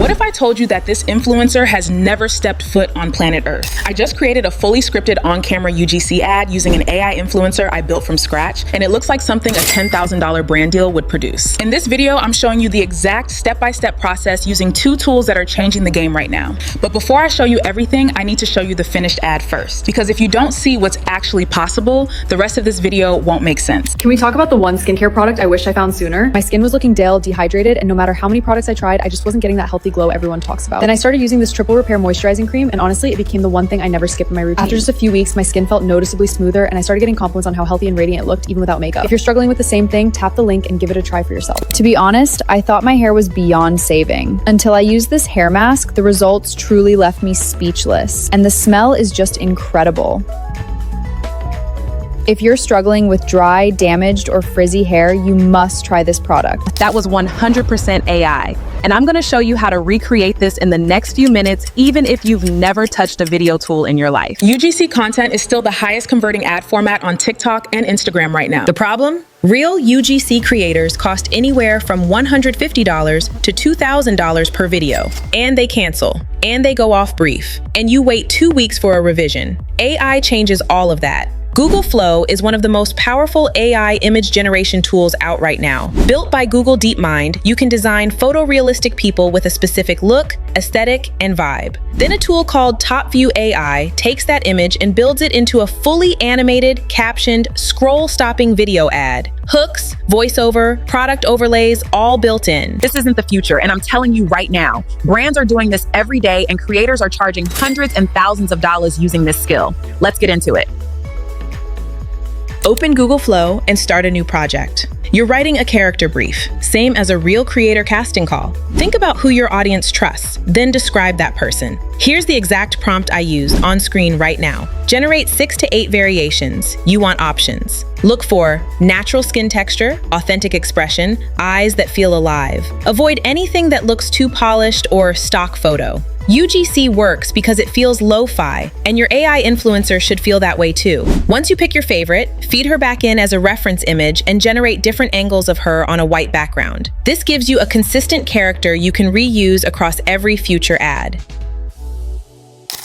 What if I told you that this influencer has never stepped foot on planet Earth? I just created a fully scripted on-camera UGC ad using an AI influencer I built from scratch, and it looks like something a $10,000 brand deal would produce. In this video, I'm showing you the exact step-by-step process using two tools that are changing the game right now. But before I show you everything, I need to show you the finished ad first, because if you don't see what's actually possible, the rest of this video won't make sense. Can we talk about the one skincare product I wish I found sooner? My skin was looking dull, dehydrated, and no matter how many products I tried, I just wasn't getting that healthy glow everyone talks about. Then I started using this triple repair moisturizing cream, and honestly, it became the one thing I never skip in my routine. After just a few weeks, my skin felt noticeably smoother, and I started getting compliments on how healthy and radiant it looked even without makeup. If you're struggling with the same thing, tap the link and give it a try for yourself. To be honest, I thought my hair was beyond saving. Until I used this hair mask, the results truly left me speechless, and the smell is just incredible. If you're struggling with dry, damaged, or frizzy hair, you must try this product. That was 100% AI. And I'm gonna show you how to recreate this in the next few minutes, even if you've never touched a video tool in your life. UGC content is still the highest converting ad format on TikTok and Instagram right now. The problem? Real UGC creators cost anywhere from $150 to $2,000 per video. And they cancel. And they go off brief. And you wait 2 weeks for a revision. AI changes all of that. Google Flow is one of the most powerful AI image generation tools out right now. Built by Google DeepMind, you can design photorealistic people with a specific look, aesthetic, and vibe. Then a tool called Topview AI takes that image and builds it into a fully animated, captioned, scroll-stopping video ad. Hooks, voiceover, product overlays, all built in. This isn't the future, and I'm telling you right now, brands are doing this every day and creators are charging hundreds and thousands of dollars using this skill. Let's get into it. Open Google Flow and start a new project. You're writing a character brief, same as a real creator casting call. Think about who your audience trusts, then describe that person. Here's the exact prompt I used on screen right now. Generate 6 to 8 variations. You want options. Look for natural skin texture, authentic expression, eyes that feel alive. Avoid anything that looks too polished or stock photo. UGC works because it feels lo-fi, and your AI influencer should feel that way too. Once you pick your favorite, feed her back in as a reference image and generate different angles of her on a white background. This gives you a consistent character you can reuse across every future ad.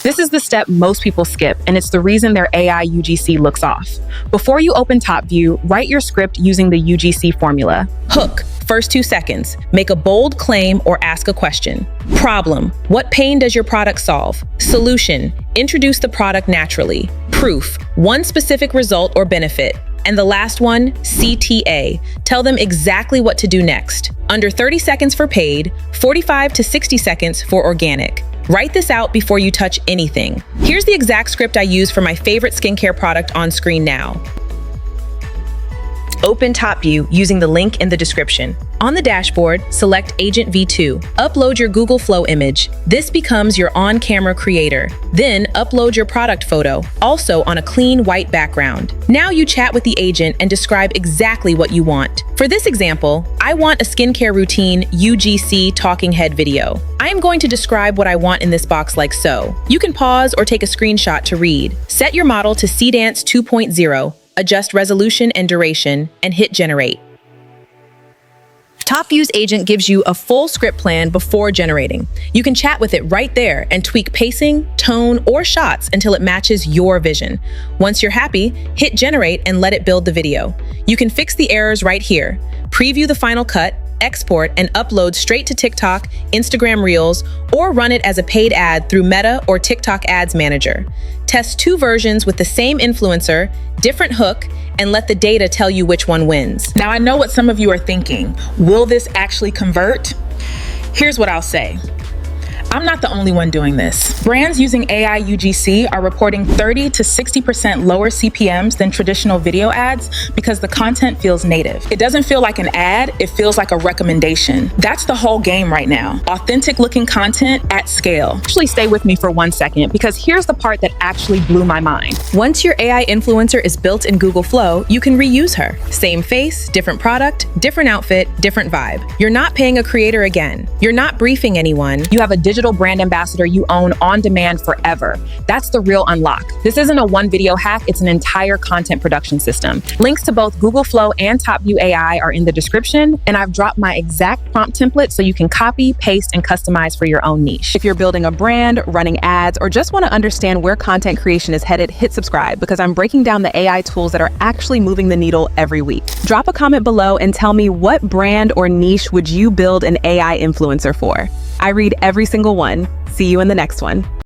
This is the step most people skip, and it's the reason their AI UGC looks off. Before you open Topview, write your script using the UGC formula. Hook, first 2 seconds. Make a bold claim or ask a question. Problem, what pain does your product solve? Solution, introduce the product naturally. Proof, one specific result or benefit. And the last one, CTA. Tell them exactly what to do next. Under 30 seconds for paid, 45 to 60 seconds for organic. Write this out before you touch anything. Here's the exact script I use for my favorite skincare product on screen now. Open Topview using the link in the description. On the dashboard, select Agent V2. Upload your Google Flow image. This becomes your on-camera creator. Then upload your product photo, also on a clean white background. Now you chat with the agent and describe exactly what you want. For this example, I want a skincare routine UGC talking head video. I am going to describe what I want in this box like so. You can pause or take a screenshot to read. Set your model to CDance 2.0. Adjust resolution and duration, and hit generate. Topview's agent gives you a full script plan before generating. You can chat with it right there and tweak pacing, tone, or shots until it matches your vision. Once you're happy, hit generate and let it build the video. You can fix the errors right here. Preview the final cut, export, and upload straight to TikTok, Instagram Reels, or run it as a paid ad through Meta or TikTok Ads Manager. Test 2 versions with the same influencer, different hook, and let the data tell you which one wins. Now I know what some of you are thinking. Will this actually convert? Here's what I'll say. I'm not the only one doing this. Brands using AI UGC are reporting 30 to 60% lower CPMs than traditional video ads because the content feels native. It doesn't feel like an ad, it feels like a recommendation. That's the whole game right now. Authentic looking content at scale. Actually, stay with me for 1 second, because here's the part that actually blew my mind. Once your AI influencer is built in Google Flow, you can reuse her. Same face, different product, different outfit, different vibe. You're not paying a creator again. You're not briefing anyone. You have a digital digital brand ambassador you own on demand forever. That's the real unlock. This isn't a one video hack, it's an entire content production system. Links to both Google Flow and Topview AI are in the description, and I've dropped my exact prompt template so you can copy, paste, and customize for your own niche. If you're building a brand, running ads, or just want to understand where content creation is headed, hit subscribe because I'm breaking down the AI tools that are actually moving the needle every week. Drop a comment below and tell me, what brand or niche would you build an AI influencer for? I read every single one. See you in the next one.